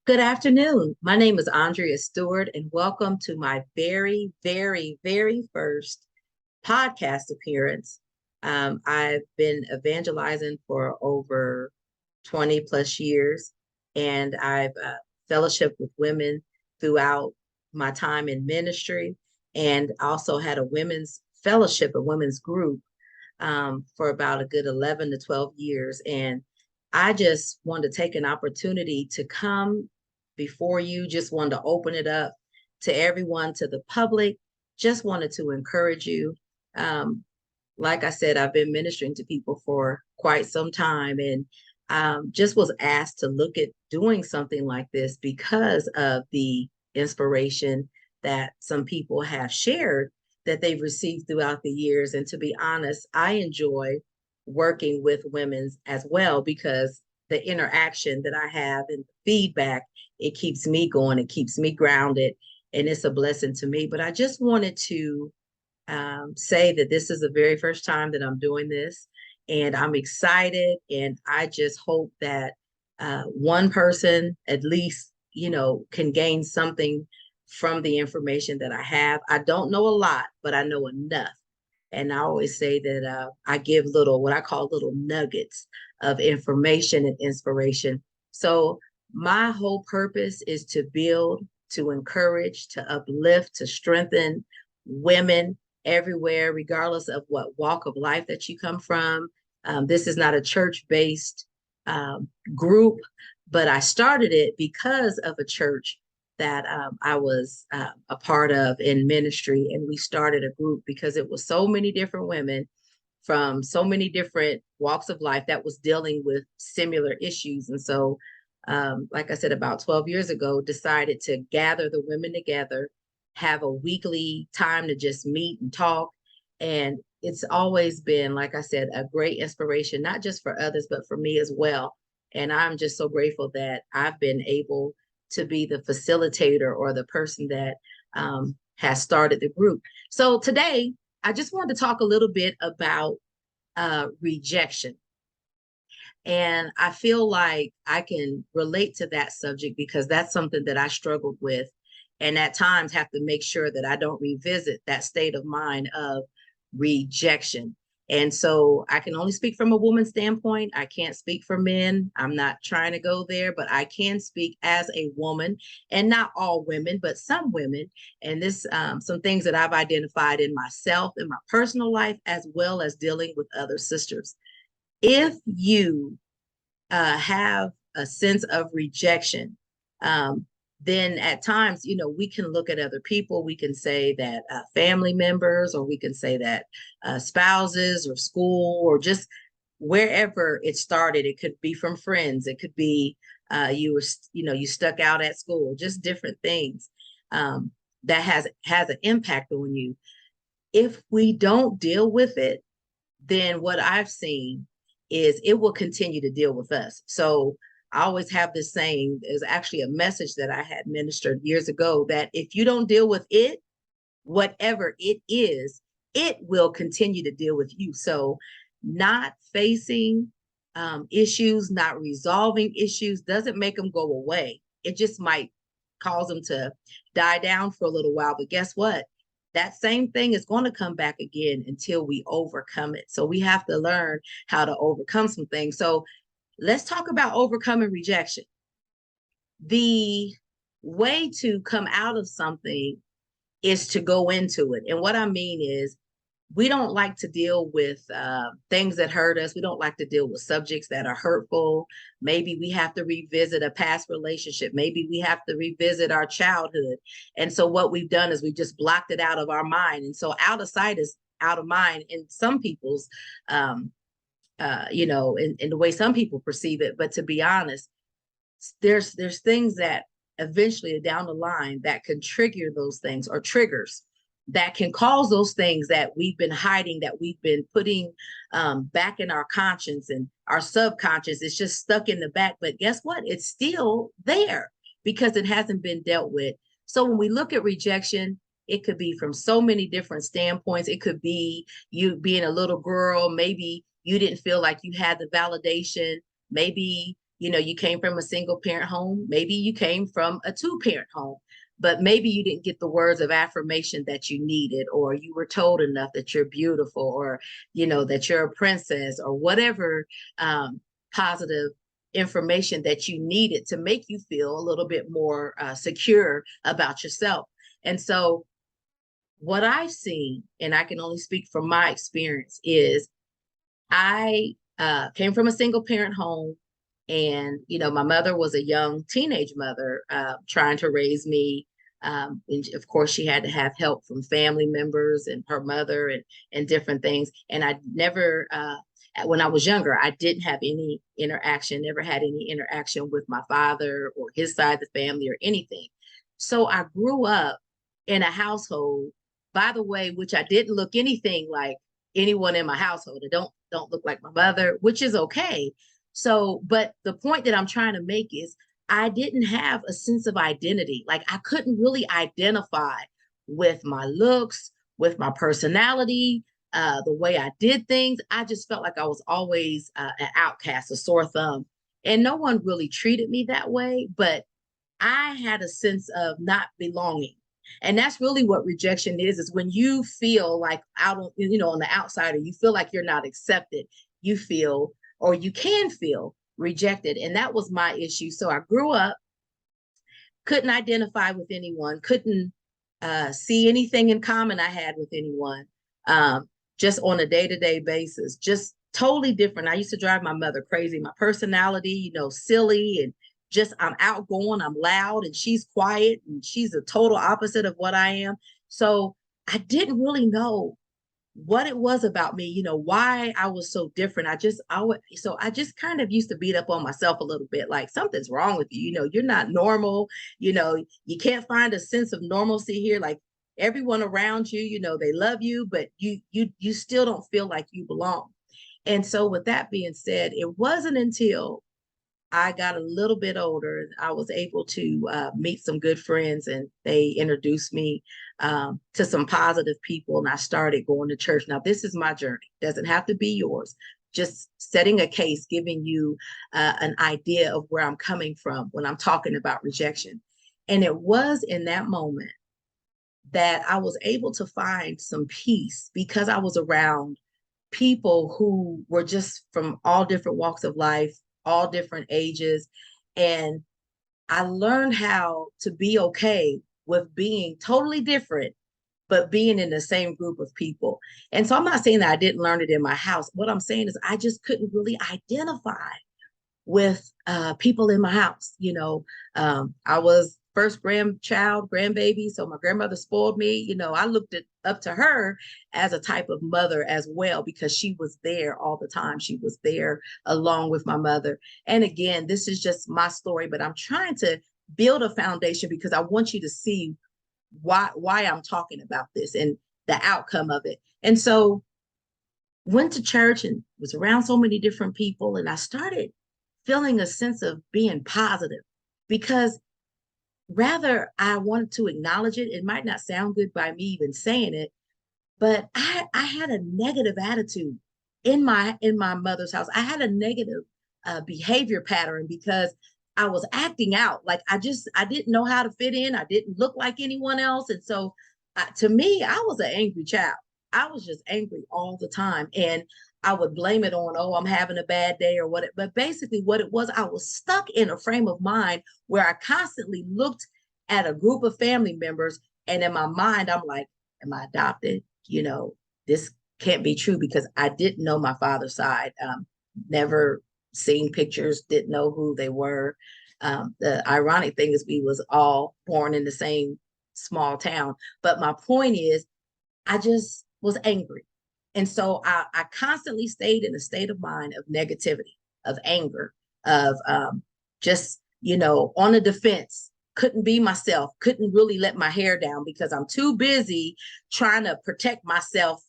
Good afternoon. My name is Andrea Stewart, and welcome to my very, very, very first podcast appearance. I've been evangelizing for over 20 plus years, and I've fellowshiped with women throughout my time in ministry, and also had a women's fellowship, a women's group for about a good 11 to 12 years. And I just wanted to take an opportunity to come before you, just wanted to open it up to everyone, to the public, just wanted to encourage you. Um, like I said, I've been ministering to people for quite some time and just was asked to look at doing something like this because of the inspiration that some people have shared that they've received throughout the years. And to be honest, I enjoy working with women as well because the interaction that I have and feedback, it keeps me going, it keeps me grounded, and it's a blessing to me. But I just wanted to say that this is the very first time that I'm doing this, and I'm excited. And I just hope that one person at least, can gain something from the information that I have. I don't know a lot, but I know enough. And I always say that I give little, what I call little nuggets of information and inspiration. So my whole purpose is to build, to encourage, to uplift, to strengthen women everywhere, regardless of what walk of life that you come from. This is not a church-based group, but I started it because of a church that I was a part of in ministry. And we started a group because it was so many different women from so many different walks of life that was dealing with similar issues. And so, like I said, about 12 years ago, decided to gather the women together, have a weekly time to just meet and talk. And it's always been, like I said, a great inspiration, not just for others, but for me as well. And I'm just so grateful that I've been able to be the facilitator or the person that has started the group. So today, I just wanted to talk a little bit about rejection. And I feel like I can relate to that subject because that's something that I struggled with. And at times have to make sure that I don't revisit that state of mind of rejection. And so I can only speak from a woman's standpoint. I can't speak for men. I'm not trying to go there, but I can speak as a woman, and not all women, but some women. And this, some things that I've identified in myself, in my personal life, as well as dealing with other sisters. If you have a sense of rejection, then at times, we can look at other people. We can say that family members, or we can say that spouses, or school, or just wherever it started. It could be from friends. It could be you stuck out at school. Just different things that has an impact on you. If we don't deal with it, then what I've seen is it will continue to deal with us. So I always have this saying, there's actually a message that I had ministered years ago, that if you don't deal with it, whatever it is, it will continue to deal with you. So not facing issues, not resolving issues doesn't make them go away. It just might cause them to die down for a little while. But guess what? That same thing is going to come back again until we overcome it. So we have to learn how to overcome some things. So let's talk about overcoming rejection. The way to come out of something is to go into it. And what I mean is, we don't like to deal with things that hurt us. We don't like to deal with subjects that are hurtful. Maybe we have to revisit a past relationship. Maybe we have to revisit our childhood. And so what we've done is we just blocked it out of our mind. And so out of sight is out of mind in some people's, in the way some people perceive it. But to be honest, there's things that eventually down the line that can trigger those things, or triggers that can cause those things that we've been hiding, that we've been putting back in our conscience and our subconscious. It's just stuck in the back. But guess what? It's still there because it hasn't been dealt with. So when we look at rejection, it could be from so many different standpoints. It could be you being a little girl. Maybe you didn't feel like you had the validation. Maybe You came from a single parent home. Maybe you came from a two-parent home, but maybe you didn't get the words of affirmation that you needed, or you were told enough that you're beautiful, or, that you're a princess, or whatever positive information that you needed to make you feel a little bit more secure about yourself. And so what I've seen, and I can only speak from my experience, is I came from a single parent home. And, my mother was a young teenage mother trying to raise me. And of course, she had to have help from family members and her mother and different things. And I never, when I was younger, I didn't have any interaction, never had any interaction with my father or his side of the family or anything. So I grew up in a household, by the way, which I didn't look anything like anyone in my household. I don't look like my mother, which is okay. So, but the point that I'm trying to make is I didn't have a sense of identity. Like I couldn't really identify with my looks, with my personality, the way I did things. I just felt like I was always an outcast, a sore thumb. And no one really treated me that way, but I had a sense of not belonging. And that's really what rejection is when you feel like out on, on the outside, or you feel like you're not accepted, you feel, or you can feel rejected. And that was my issue. So I grew up, couldn't identify with anyone, couldn't see anything in common I had with anyone, just on a day-to-day basis, just totally different. I used to drive my mother crazy. My personality, silly, and just I'm outgoing, I'm loud, and she's quiet, and she's a total opposite of what I am. So I didn't really know what it was about me, why I was so different. I just kind of used to beat up on myself a little bit, like something's wrong with you. You're not normal. You can't find a sense of normalcy here. Like everyone around you, they love you, but you still don't feel like you belong. And so with that being said, it wasn't until I got a little bit older, I was able to meet some good friends, and they introduced me to some positive people, and I started going to church. Now, this is my journey. It doesn't have to be yours. Just setting a case, giving you an idea of where I'm coming from when I'm talking about rejection. And it was in that moment that I was able to find some peace, because I was around people who were just from all different walks of life, all different ages. And I learned how to be okay with being totally different, but being in the same group of people. And so I'm not saying that I didn't learn it in my house. What I'm saying is I just couldn't really identify with people in my house. I was first grandbaby, so my grandmother spoiled me. I looked up to her as a type of mother as well, because she was there all the time. She was there along with my mother. And again, this is just my story, but I'm trying to build a foundation because I want you to see why I'm talking about this and the outcome of it. And so went to church and was around so many different people, and I started feeling a sense of being positive, because rather I wanted to acknowledge it. It might not sound good by me even saying it, but I had a negative attitude in my mother's house. I had a negative behavior pattern because I was acting out like I didn't know how to fit in. I didn't look like anyone else, and so to me, I was an angry child. I was just angry all the time, and I would blame it on, oh, I'm having a bad day or what. But basically, what it was, I was stuck in a frame of mind where I constantly looked at a group of family members, and in my mind, I'm like, am I adopted? This can't be true, because I didn't know my father's side. Never seen pictures, didn't know who they were. The ironic thing is we was all born in the same small town. But my point is, I just was angry. And so I constantly stayed in a state of mind of negativity, of anger, of just, on the defense, couldn't be myself, couldn't really let my hair down because I'm too busy trying to protect myself,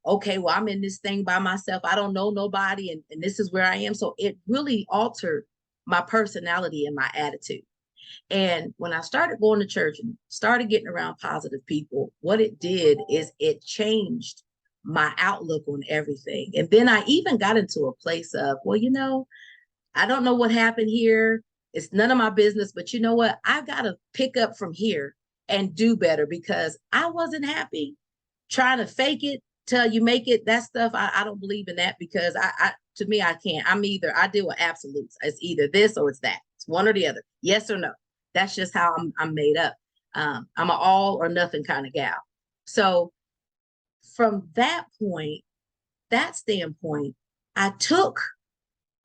okay, well, I'm in this thing by myself. I don't know nobody, and this is where I am. So it really altered my personality and my attitude. And when I started going to church and started getting around positive people, what it did is it changed my outlook on everything. And then I even got into a place of, well, I don't know what happened here. It's none of my business, but you know what? I've got to pick up from here and do better because I wasn't happy trying to fake it till you make it. That stuff, I don't believe in that because to me, I can't. I deal with absolutes. It's either this or it's that. It's one or the other. Yes or no. That's just how I'm made up. I'm an all or nothing kind of gal. So from that standpoint, I took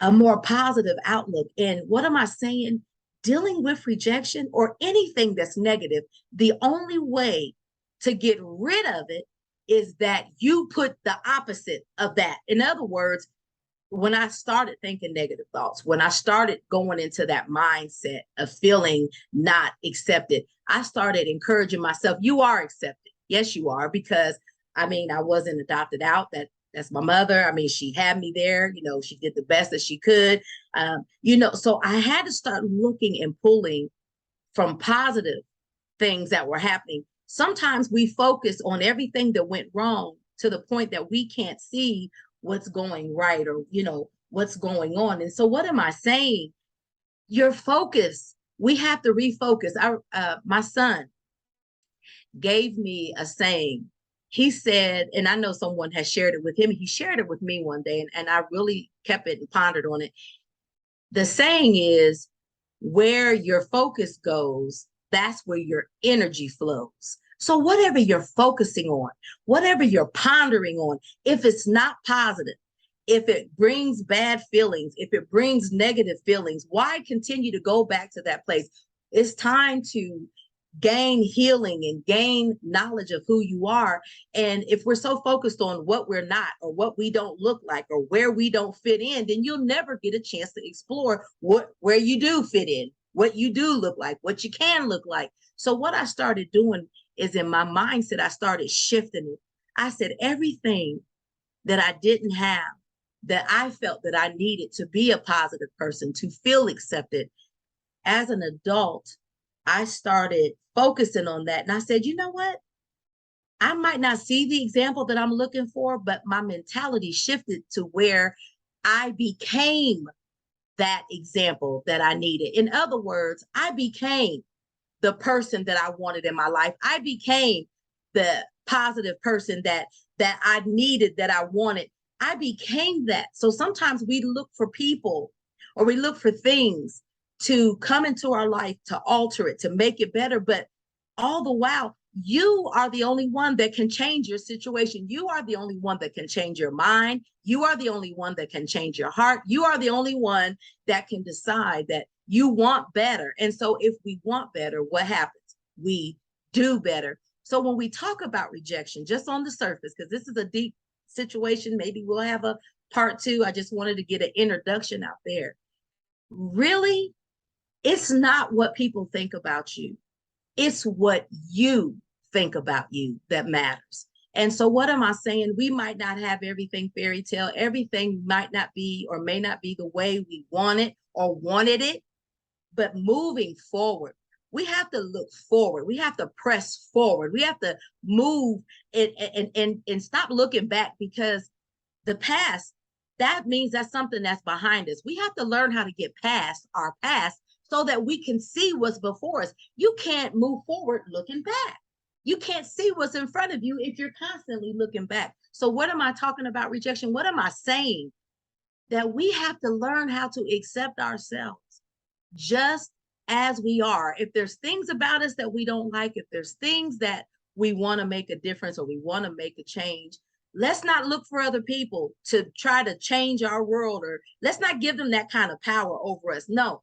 a more positive outlook. And what am I saying? Dealing with rejection or anything that's negative, the only way to get rid of it is that you put the opposite of that. In other words, when I started thinking negative thoughts, when I started going into that mindset of feeling not accepted, I started encouraging myself, you are accepted. Yes, you are, because I mean, I wasn't adopted out. That's my mother. I mean, she had me there. She did the best that she could. So I had to start looking and pulling from positive things that were happening. Sometimes we focus on everything that went wrong to the point that we can't see what's going right or, what's going on. And so what am I saying? Your focus, we have to refocus. My son gave me a saying. He said, and I know someone has shared it with him. He shared it with me one day, and I really kept it and pondered on it. The saying is, where your focus goes, that's where your energy flows. So whatever you're focusing on, whatever you're pondering on, if it's not positive, if it brings bad feelings, if it brings negative feelings, why continue to go back to that place? It's time to gain healing and gain knowledge of who you are. And if we're so focused on what we're not or what we don't look like or where we don't fit in, then you'll never get a chance to explore where you do fit in, what you do look like, what you can look like. So what I started doing is in my mindset, I started shifting it. I said, everything that I didn't have, that I felt that I needed to be a positive person, to feel accepted as an adult, I started focusing on that. And I said, you know what? I might not see the example that I'm looking for, but my mentality shifted to where I became that example that I needed. In other words, I became the person that I wanted in my life. I became the positive person that I needed, that I wanted. I became that. So sometimes we look for people or we look for things to come into our life to alter it, to make it better. But all the while, you are the only one that can change your situation. You are the only one that can change your mind. You are the only one that can change your heart. You are the only one that can decide that you want better. And so if we want better, what happens? We do better. So when we talk about rejection, just on the surface, because this is a deep situation, maybe we'll have a part two. I just wanted to get an introduction out there. Really, it's not what people think about you. It's what you think about you that matters. And so what am I saying? We might not have everything fairy tale. Everything might not be or may not be the way we want it or wanted it. But moving forward, we have to look forward. We have to press forward. We have to move and stop looking back, because the past, that means that's something that's behind us. We have to learn how to get past our past so that we can see what's before us. You can't move forward looking back. You can't see what's in front of you if you're constantly looking back. So what am I talking about rejection? What am I saying? That we have to learn how to accept ourselves just as we are. If there's things about us that we don't like, if there's things that we want to make a difference or we want to make a change, let's not look for other people to try to change our world, or let's not give them that kind of power over us. No,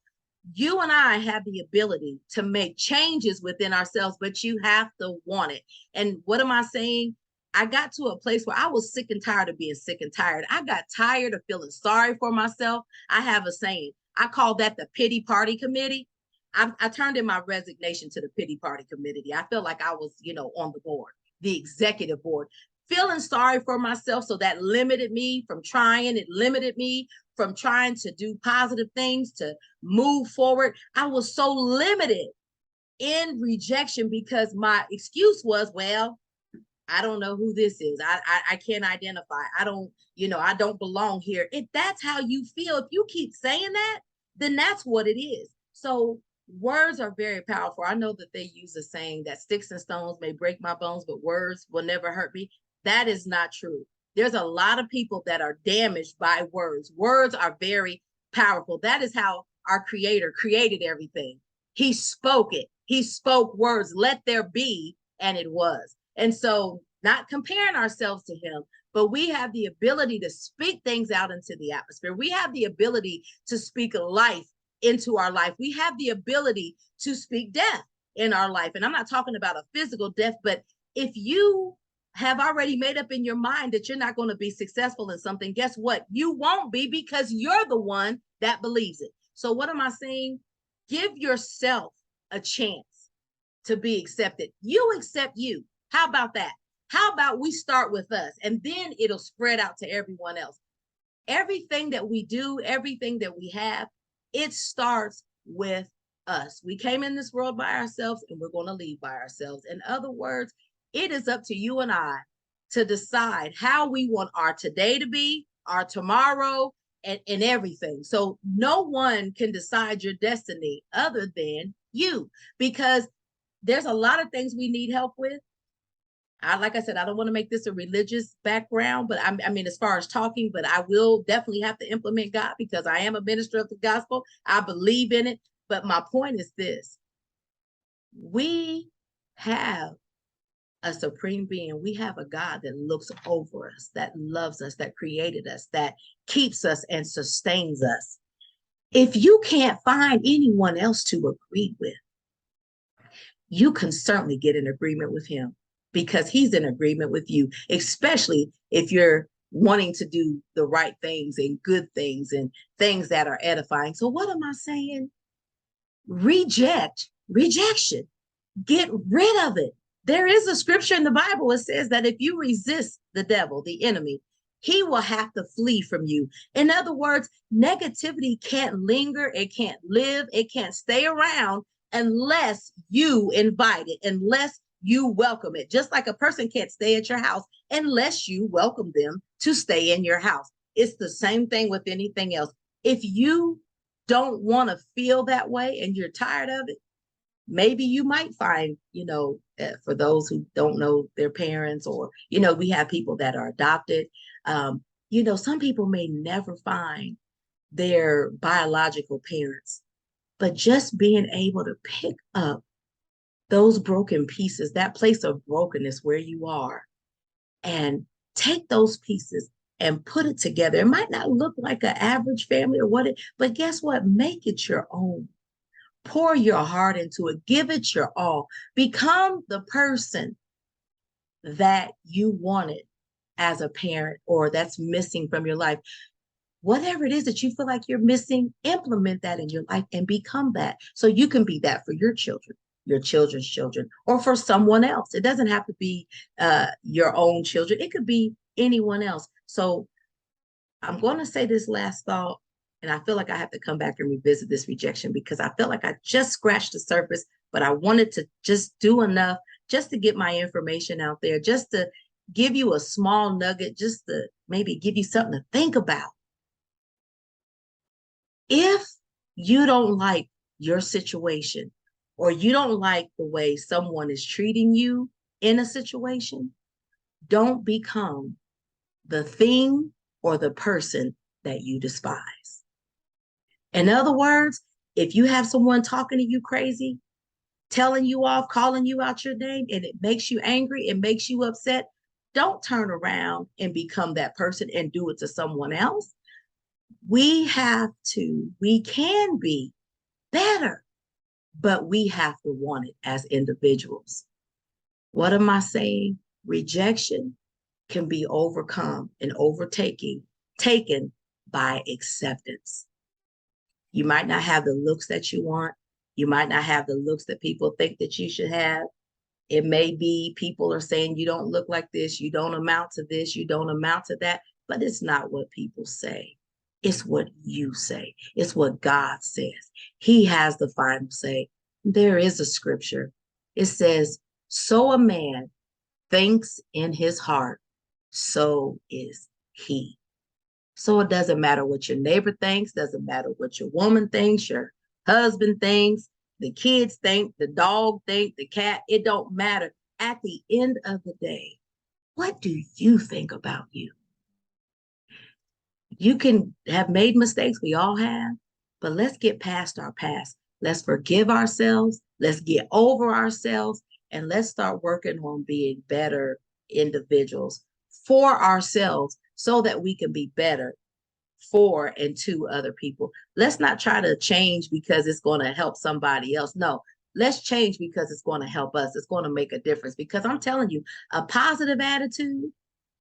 you and I have the ability to make changes within ourselves, but you have to want it. And what am I saying? I got to a place where I was sick and tired of being sick and tired. I got tired of feeling sorry for myself. I have a saying. I call that the pity party committee. I turned in my resignation to the pity party committee. I felt like I was, on the board, the executive board, feeling sorry for myself. So that limited me from trying. It limited me from trying to do positive things, to move forward. I was so limited in rejection because my excuse was, well, I don't know who this is. I can't identify. I don't belong here. If that's how you feel, if you keep saying that, then that's what it is. So words are very powerful. I know that they use a saying that sticks and stones may break my bones, but words will never hurt me. That is not true. There's a lot of people that are damaged by words. Words are very powerful. That is how our creator created everything. He spoke it. He spoke words, let there be, and it was. And so, not comparing ourselves to him, but we have the ability to speak things out into the atmosphere. We have the ability to speak life into our life. We have the ability to speak death in our life. And I'm not talking about a physical death, but if you have already made up in your mind that you're not going to be successful in something, guess what? You won't be, because you're the one that believes it. So, what am I saying? Give yourself a chance to be accepted. You accept you. How about that? How about we start with us, and then it'll spread out to everyone else? Everything that we do, everything that we have, it starts with us. We came in this world by ourselves, and we're going to leave by ourselves. In other words, it is up to you and I to decide how we want our today to be, our tomorrow, and everything. So no one can decide your destiny other than you, because there's a lot of things we need help with. Like I said, I don't want to make this a religious background, but I mean, as far as talking, but I will definitely have to implement God, because I am a minister of the gospel. I believe in it. But my point is this: we have a supreme being. We have a God that looks over us, that loves us, that created us, that keeps us and sustains us. If you can't find anyone else to agree with, you can certainly get in agreement with him, because he's in agreement with you, especially if you're wanting to do the right things and good things and things that are edifying. So what am I saying? Reject rejection. Get rid of it. There is a scripture in the Bible that says that if you resist the devil, the enemy, he will have to flee from you. In other words, negativity can't linger, it can't live, it can't stay around unless you invite it, unless you welcome it. Just like a person can't stay at your house unless you welcome them to stay in your house. It's the same thing with anything else. If you don't want to feel that way and you're tired of it, maybe you might find, for those who don't know their parents, or, we have people that are adopted. Some people may never find their biological parents, but just being able to pick up those broken pieces, that place of brokenness where you are, and take those pieces and put it together. It might not look like an average family or but guess what? Make it your own. Pour your heart into it. Give it your all. Become the person that you wanted as a parent, or that's missing from your life. Whatever it is that you feel like you're missing, implement that in your life and become that, so you can be that for your children, your children's children, or for someone else. It doesn't have to be your own children. It could be anyone else. So I'm going to say this last thought, and I feel like I have to come back and revisit this rejection, because I felt like I just scratched the surface, but I wanted to just do enough just to get my information out there, just to give you a small nugget, just to maybe give you something to think about. If you don't like your situation, or you don't like the way someone is treating you in a situation, don't become the thing or the person that you despise. In other words, if you have someone talking to you crazy, telling you off, calling you out your name, and it makes you angry, it makes you upset, don't turn around and become that person and do it to someone else. We can be better, but we have to want it as individuals. What am I saying? Rejection can be overcome and taken by acceptance. You might not have the looks that you want. You might not have the looks that people think that you should have. It may be people are saying you don't look like this, you don't amount to this, you don't amount to that, but it's not what people say. It's what you say. It's what God says. He has the final say. There is a scripture. It says, sow a man thinks in his heart, so is he. So it doesn't matter what your neighbor thinks, doesn't matter what your woman thinks, your husband thinks, the kids think, the dog think, the cat, it don't matter. At the end of the day, what do you think about you? You can have made mistakes, we all have, but let's get past our past. Let's forgive ourselves, let's get over ourselves, and let's start working on being better individuals for ourselves so that we can be better for and to other people. Let's not try to change because it's going to help somebody else. No, let's change because it's going to help us. It's going to make a difference. Because I'm telling you, a positive attitude,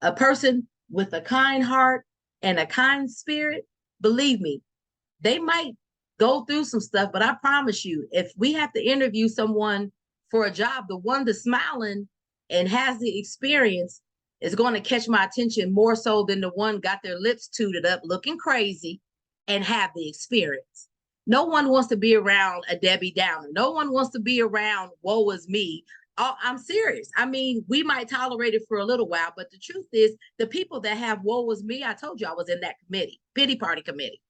a person with a kind heart and a kind spirit, believe me, they might go through some stuff, but I promise you, if we have to interview someone for a job, the one that's smiling and has the experience is going to catch my attention more so than the one got their lips tooted up looking crazy and have the experience. No one wants to be around a Debbie Downer. No one wants to be around woe is me. Oh, I'm serious. I mean, we might tolerate it for a little while, but the truth is the people that have woe is me, I told you I was in that committee, pity party committee.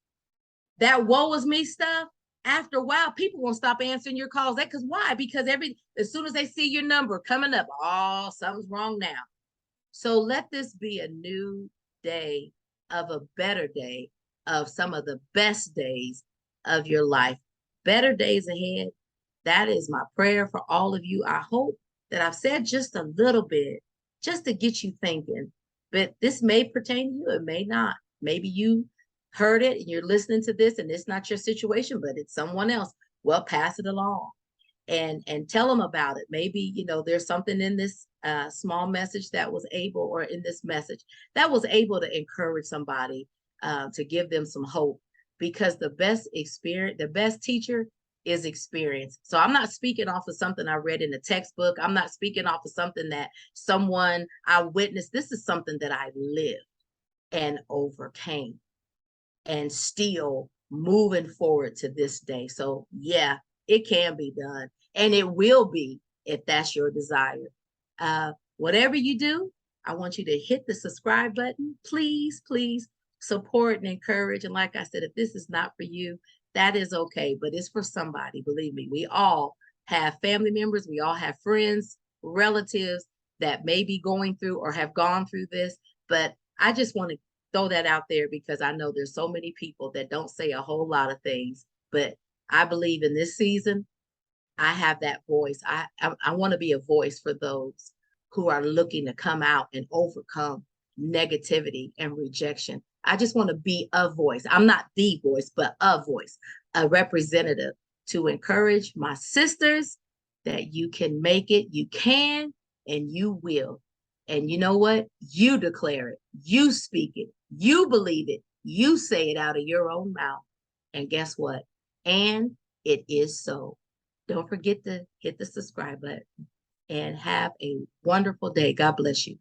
That woe is me stuff, after a while, people won't stop answering your calls. Because why? Because as soon as they see your number coming up, oh, something's wrong now. So let this be a new day of a better day, of some of the best days of your life. Better days ahead. That is my prayer for all of you. I hope that I've said just a little bit just to get you thinking. But this may pertain to you, it may not. Maybe you heard it and you're listening to this and it's not your situation, but it's someone else. Well, pass it along and tell them about it. Maybe, there's something in this small message that was able, or in this message that was able to encourage somebody, to give them some hope, because the best experience, the best teacher is experience. So I'm not speaking off of something I read in a textbook. I'm not speaking off of something that someone I witnessed. This is something that I lived and overcame and still moving forward to this day. So yeah, it can be done, and it will be if that's your desire. Whatever you do, I want you to hit the subscribe button. Please, please support and encourage. And like I said, if this is not for you, that is okay, but it's for somebody. Believe me, we all have family members, we all have friends, relatives that may be going through or have gone through this. But I just want to throw that out there because I know there's so many people that don't say a whole lot of things. But I believe in this season, I have that voice. I want to be a voice for those who are looking to come out and overcome negativity and rejection. I just want to be a voice. I'm not the voice, but a voice, a representative to encourage my sisters that you can make it, you can, and you will. And you know what? You declare it, you speak it, you believe it, you say it out of your own mouth. And guess what? And it is so. Don't forget to hit the subscribe button and have a wonderful day. God bless you.